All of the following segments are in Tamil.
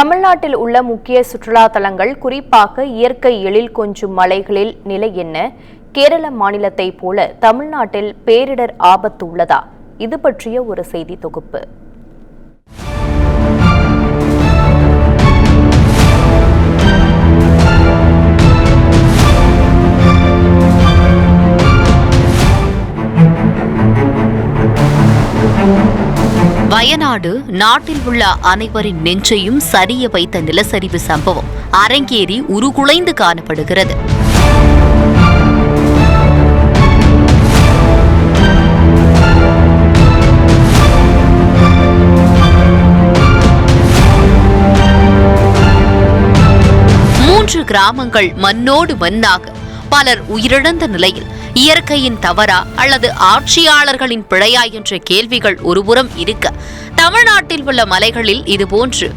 தமிழ்நாட்டில் உள்ள முக்கிய சுற்றுலா தலங்கள், குறிப்பாக இயற்கை எழில் கொஞ்சும் மலைகளில் நிலை என்ன? கேரள மாநிலத்தைப் போல தமிழ்நாட்டில் பேரிடர் ஆபத்து உள்ளதா? இது பற்றிய ஒரு செய்தி தொகுப்பு. வயநாடு நாட்டில் உள்ள அனைவரின் நெஞ்சையும் சரிய வைத்த நிலச்சரிவு சம்பவம் அரங்கேறி உருகுலைந்து காணப்படுகிறது. மூன்று கிராமங்கள் மண்ணோடு மண்ணாக பலர் உயிரிழந்த நிலையில் இயற்கையின் தவறா அல்லது ஆட்சியாளர்களின் பிழையா என்ற கேள்விகள் ஒருபுறம் இருக்க, தமிழ்நாட்டில் உள்ள மலைகளில் இதுபோன்று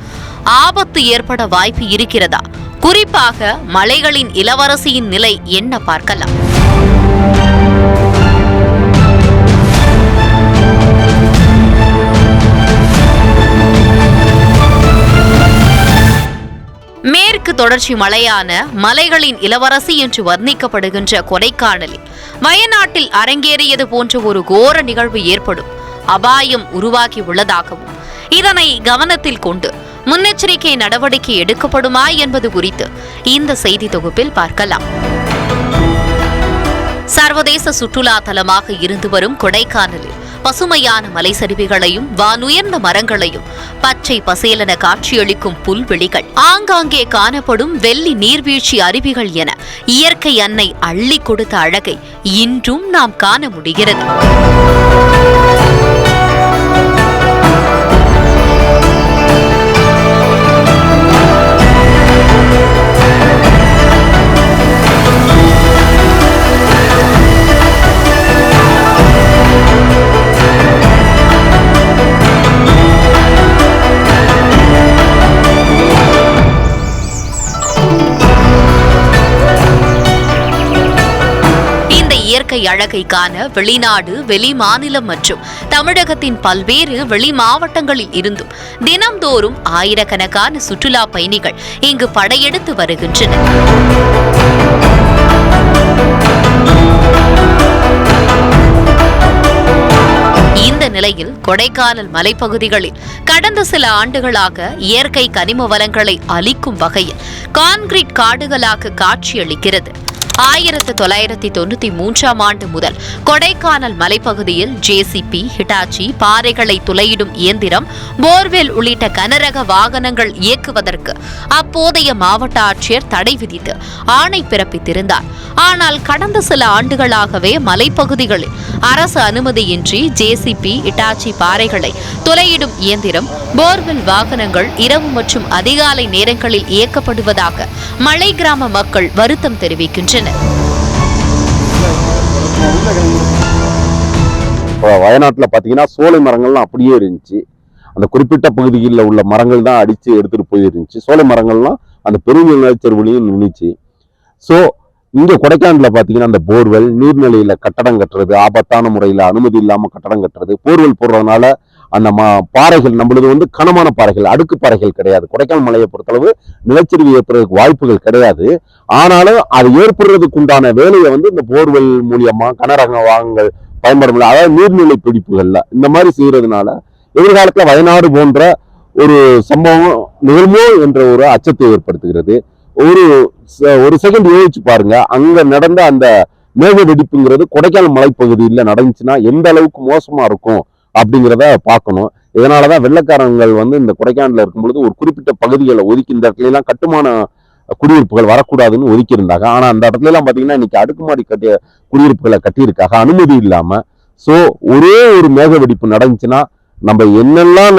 ஆபத்து ஏற்பட வாய்ப்பு இருக்கிறதா? குறிப்பாக மலைகளின் இளவரசியின் நிலை என்ன பார்க்கலாம். மேற்கு தொடர்ச்சி மலையான மலைகளின் இளவரசி என்று வர்ணிக்கப்படுகின்ற கொடைக்கானலில் வயநாட்டில் அரங்கேறியது போன்ற ஒரு கோர நிகழ்வு ஏற்படும் அபாயம் உருவாகி உள்ளதாகவும், இதனை கவனத்தில் கொண்டு முன்னெச்சரிக்கை நடவடிக்கை எடுக்கப்படுமா என்பது குறித்து இந்த செய்தி தொகுப்பில் பார்க்கலாம். சர்வதேச சுற்றுலா தலமாக இருந்து வரும் கொடைக்கானலில் பசுமையான மலைச்சரிவுகளையும் வானுயர்ந்த மரங்களையும் பச்சை பசேலென காட்சியளிக்கும் புல்வெளிகள், ஆங்காங்கே காணப்படும் வெள்ளி நீர்வீழ்ச்சி அருவிகள் என இயற்கை அன்னை அள்ளி கொடுத்த அழகை இன்றும் நாம் காண முடிகிறது. இயற்கை அழகை காண வெளிநாடு, வெளி மாநிலம் மற்றும் தமிழகத்தின் பல்வேறு வெளி மாவட்டங்களில் இருந்தும் தினம்தோறும் ஆயிரக்கணக்கான சுற்றுலா பயணிகள் இங்கு படையெடுத்து வருகின்றனர். இந்த நிலையில் கொடைக்கானல் மலைப்பகுதிகளில் கடந்த சில ஆண்டுகளாக இயற்கை கனிம வளங்களை அளிக்கும் வகையில் கான்கிரீட் காடுகளாக காட்சியளிக்கிறது. 1993ஆம் ஆண்டு முதல் கொடைக்கானல் மலைப்பகுதியில் ஜேசிபி, ஹிட்டாச்சி, பாறைகளை துளையிடும் இயந்திரம், போர்வெல் உள்ளிட்ட கனரக வாகனங்கள் இயக்குவதற்கு அப்போதைய மாவட்ட ஆட்சியர் தடை விதித்து ஆணை பிறப்பித்திருந்தார். ஆனால் கடந்த சில ஆண்டுகளாகவே மலைப்பகுதிகளில் அரசு அனுமதியின்றி ஜேசிபி, ஹிட்டாச்சி பாறைகளை துளையிடும் இயந்திரம், போர்வெல் வாகனங்கள் இரவு மற்றும் அதிகாலை நேரங்களில் இயக்கப்படுவதாக மலை கிராம மக்கள் வருத்தம் தெரிவிக்கின்றனர். வயநாட்டுல பாத்தீங்கன்னா சோலை மரங்கள்லாம் அப்படியே இருந்துச்சு. அந்த குறிப்பிட்ட பகுதிகளில் உள்ள மரங்கள் தான் அடிச்சு எடுத்துட்டு போயிருந்துச்சு. சோலை மரங்கள்லாம் அந்த பெரிய நிலச்சரிவுலையும் நின்றுச்சு. ஸோ இங்க கொடைக்கானல பாத்தீங்கன்னா அந்த போர்வெல், நீர்நிலையில கட்டடம் கட்டுறது, ஆபத்தான முறையில அனுமதி இல்லாம கட்டடம் கட்டுறது, போர்வெல் போடுறதுனால அந்த பாறைகள் நம்மளது கனமான பாறைகள், அடுக்கு பாறைகள் கிடையாது. கொடைக்கானல் மலையை பொறுத்தளவு நிலச்சரிவு ஏற்படுறதுக்கு வாய்ப்புகள் கிடையாது. ஆனாலும் அது ஏற்படுறதுக்கு உண்டான வேலையை இந்த போர்வெல் மூலியமா கனரக வாகனங்கள் பயன்படும், அதாவது நீர்நிலை பிடிப்புகள்ல இந்த மாதிரி செய்யறதுனால எதிர்காலத்துல வயநாடு போன்ற ஒரு சம்பவம் நிகழ்மோ என்ற ஒரு அச்சத்தை ஏற்படுத்துகிறது. ஒரு செகண்ட் யோசிச்சு பாருங்க, அங்க நடந்த அந்த மேக வெடிப்புங்கிறது கொடைக்கானல் மலைப்பகுதியில் நடந்துச்சுன்னா எந்த அளவுக்கு மோசமா இருக்கும் அப்படிங்கிறத பார்க்கணும். இதனாலதான் வெள்ளக்காரங்கள் இந்த கொடைக்கானல இருக்கும் பொழுது ஒரு குறிப்பிட்ட பகுதிகளை ஒதுக்கி இந்த இடத்துல எல்லாம் கட்டுமான குடியிருப்புகள் வரக்கூடாதுன்னு ஒதுக்கி இருந்தாங்க. ஆனா அந்த இடத்துல எல்லாம் பாத்தீங்கன்னா இன்னைக்கு அடுக்குமாடி கட்டிய குடியிருப்புகளை கட்டியிருக்காங்க அனுமதி இல்லாம. சோ ஒரே ஒரு மேக வெடிப்பு நடந்துச்சுன்னா நம்ம என்னெல்லாம்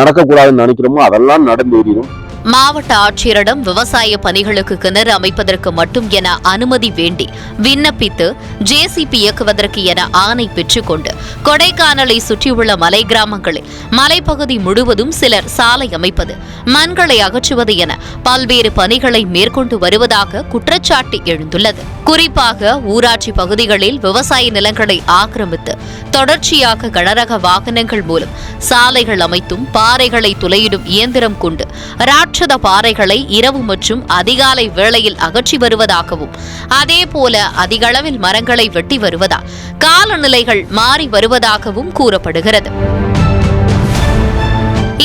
நடக்கக்கூடாதுன்னு நினைக்கிறோமோ அதெல்லாம் நடந்தேறிடும். மாவட்ட ஆட்சியரிடம் விவசாய பணிகளுக்கு கிணறு அமைப்பதற்கு மட்டும் என அனுமதி வேண்டி விண்ணப்பித்து ஜேசிபி இயக்குவதற்கு என ஆணை பெற்றுக்கொண்டு கொடைக்கானலை சுற்றியுள்ள மலை கிராமங்களில் மலைப்பகுதி முழுவதும் சிலர் சாலை அமைப்பது, மண்களை அகற்றுவது என பல்வேறு பணிகளை மேற்கொண்டு வருவதாக குற்றச்சாட்டு எழுந்துள்ளது. குறிப்பாக ஊராட்சி பகுதிகளில் விவசாய நிலங்களை ஆக்கிரமித்து தொடர்ச்சியாக கனரக வாகனங்கள் மூலம் சாலைகள் அமைத்தும் பாறைகளை துளையிடும் இயந்திரம் கொண்டு ராட்சத பாறைகளை இரவு மற்றும் அதிகாலை வேளையில் அகற்றி வருவதாகவும், அதேபோல அதிகளவில் மரங்களை வெட்டி வருவதால் காலநிலைகள் மாறி வருவதாகவும் கூறப்படுகிறது.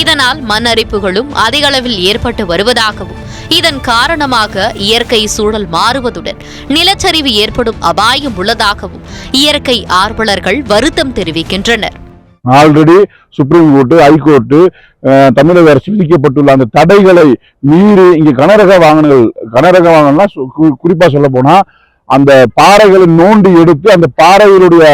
இதனால் மண் அரிப்புகளும் அதிக அளவில் ஏற்பட்டு வருவதாகவும், இதன் காரணமாக இயற்கை சூழல் மாறுவதுடன் நிலச்சரிவு ஏற்படும் அபாயம் உள்ளதாகவும் இயற்கை ஆர்வலர்கள் வருத்தம் தெரிவிக்கின்றனர். ஆல்ரெடி சுப்ரீம் கோர்ட்டு, ஹைகோர்ட்டு, தமிழக அரசு விதிக்கப்பட்டுள்ள அந்த தடைகளை மீறி இங்க கனரக வாகனங்கள்னா குறிப்பா சொல்ல போனா அந்த பாறைகளை நோண்டி எடுத்து அந்த பாறைகளுடைய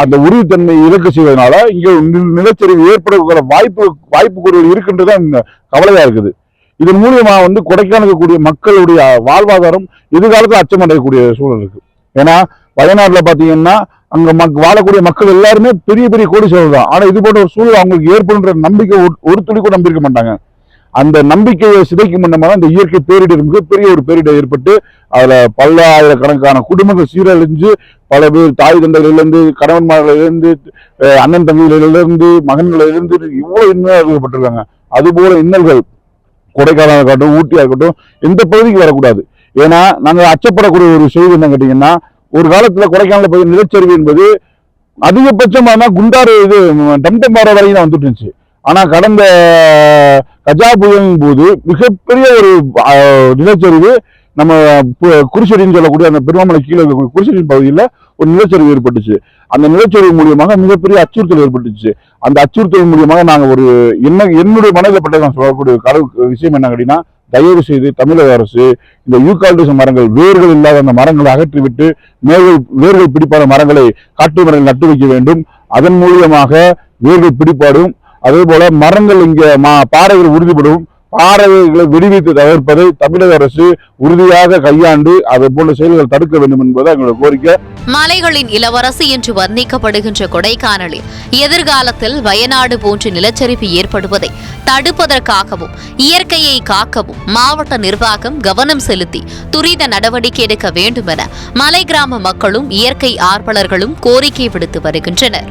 அந்த உறுதித்தன்மை இலக்கு செய்வதனால இங்க நிலச்சரிவு ஏற்பட வாய்ப்பு இருக்கின்றது கவலையா இருக்குது. இதன் மூலியமா கொடைக்கானலுக்கு கூடிய மக்களுடைய வாழ்வாதாரம் எதிர்காலத்தில் அச்சமடையக்கூடிய சூழல் இருக்கு. ஏன்னா வயநாட்டுல பாத்தீங்கன்னா அங்க வாழக்கூடிய மக்கள் எல்லாருமே பெரிய பெரிய கோடீஸ்வரர் தான். ஆனா இது போன்ற ஒரு சூழல் அவங்களுக்கு ஏற்படுன்ற நம்பிக்கை ஒரு துளி கூட நம்பியிருக்க மாட்டாங்க. அந்த நம்பிக்கையை சிதைக்கும் முன்னமாக இந்த இயற்கை பேரிடர் மிகப்பெரிய ஒரு பேரிடர் ஏற்பட்டு அதுல பல்லாயிரக்கணக்கான குடும்பங்கள் சீரழிஞ்சு பல பேர் தாய் தந்தைகளிலிருந்து, கணவன்மார்களிலிருந்து, அண்ணன் தங்கைகளிலிருந்து, மகன்களிலிருந்து இவ்வளவு இன்னல் ஏற்பட்டிருக்காங்க. அது போல இன்னல்கள் கொடைக்கானலாக இருக்கட்டும், ஊட்டியா இருக்கட்டும், எந்த பகுதிக்கு வரக்கூடாது. ஏன்னா நாங்க அச்சப்படக்கூடிய ஒரு செய்தி என்ன கேட்டீங்கன்னா, ஒரு காலத்துல கொடைக்கானல போய் நிலச்சரிவு என்பது அதிகபட்சமான குண்டாறு டம்டம்பாறை வரைக்கும் வந்துட்டு இருந்துச்சு. ஆனா கடந்த கஜா புயலின் போது மிகப்பெரிய ஒரு நிலச்சரிவு நம்ம குருசடின்னு சொல்லக்கூடிய அந்த பெருமாமலை கீழே குருசடியின் பகுதியில் ஒரு நிலச்சரிவு ஏற்பட்டுச்சு. அந்த நிலச்சரிவு மூலியமாக மிகப்பெரிய அச்சுறுத்தல் ஏற்பட்டுச்சு. அந்த அச்சுறுத்தல் மூலியமாக நாங்கள் என்னுடைய மனதில் பட்ட நான் சொல்லக்கூடிய விஷயம் என்ன கேட்டீங்கன்னா, தயவு செய்து தமிழக அரசு இந்த யூகாலிப்டஸ் மரங்கள், வேர்கள் இல்லாத அந்த மரங்களை அகற்றிவிட்டு வேர்கள் பிடிப்பான மரங்களை காட்டு மரங்கள் நட்டு வைக்க வேண்டும். அதன் மூலியமாக வேர்கள் பிடிப்பாடும், அதே போல மரங்கள் இங்க பாறைகள் உறுதிப்படும், பாறைகளை வெடிவைத்து தவிர்ப்பதை தமிழக அரசு உறுதியாக கையாண்டு அதை போன்ற செயல்கள் தடுக்க வேண்டும் என்பது எங்களோட கோரிக்கை. மலைகளின் இளவரசி என்று வர்ணிக்கப்படுகின்ற கொடைக்கானலில் எதிர்காலத்தில் வயநாடு போன்ற நிலச்சரிவு ஏற்படுவதை தடுப்பதற்காகவும் இயற்கையை காக்கவும் மாவட்ட நிர்வாகம் கவனம் செலுத்தி துரித நடவடிக்கை எடுக்க வேண்டும் என மலை கிராம மக்களும் இயற்கை ஆர்வலர்களும் கோரிக்கை விடுத்து வருகின்றனர்.